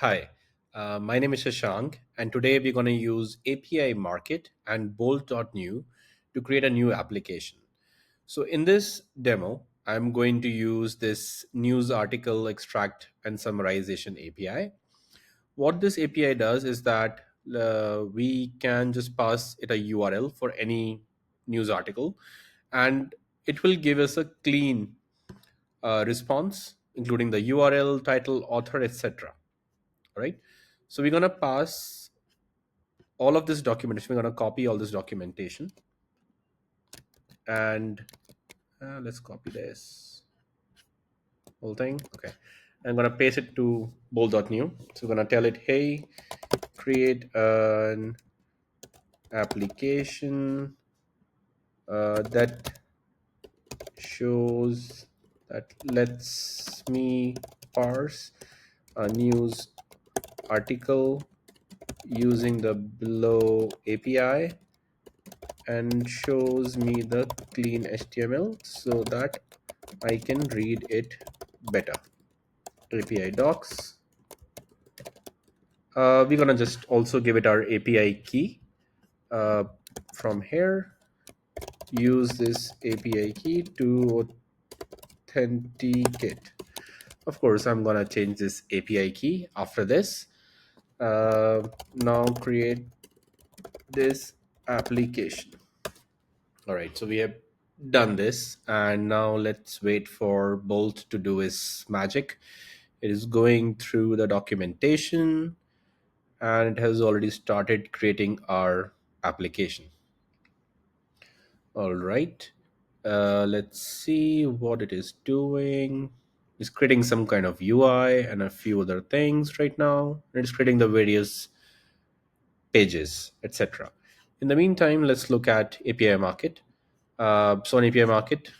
Hi, my name is Shashank, and today we're going to use API.market and bolt.new to create a new application. So, in this demo, I'm going to use this news article extract and summarization API. What this API does is that we can just pass it a URL for any news article, and it will give us a clean response, including the URL, title, author, etc. Right, so we're going to pass all of this documentation. We're going to copy all this documentation, and let's copy this whole thing. Okay, I'm going to paste it to bolt.new. So we're going to tell it, hey, create an application that shows that lets me parse a news article using the below API and shows me the clean HTML so that I can read it better. API docs. We're gonna just also give it our API key. From here, use this API key to authenticate. Of course, I'm gonna change this API key after this. Now create this application. All right, so we have done this, and now let's wait for Bolt to do his magic. It is going through the documentation, and it has already started creating our application. All right, let's see what it is doing. It's creating some kind of UI and a few other things right now. It's creating the various pages, etc. In the meantime, let's look at API market. So on API market,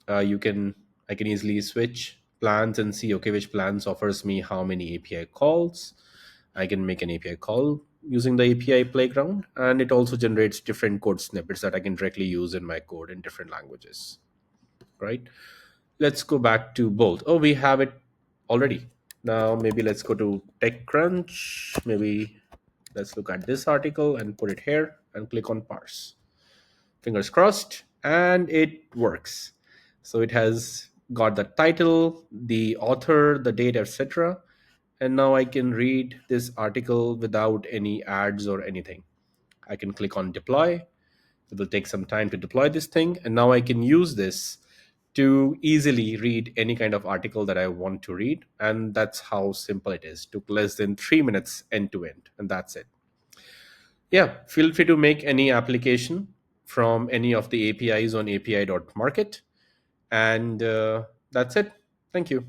you can I can easily switch plans and see, okay, which plans offers me how many API calls. I can make an API call using the API playground, and it also generates different code snippets that I can directly use in my code in different languages. Right? Let's go back to Bolt. Oh, we have it already. Now maybe let's go to TechCrunch. Maybe let's look at this article and put it here and click on parse. Fingers crossed, and it works. So it has got the title, the author, the date, etc. And now I can read this article without any ads or anything. I can click on deploy. It will take some time to deploy this thing, and now I can use this to easily read any kind of article that I want to read. And that's how simple it is. Took less than 3 minutes end to end, and that's it. Yeah, feel free to make any application from any of the APIs on API.market. And that's it. Thank you.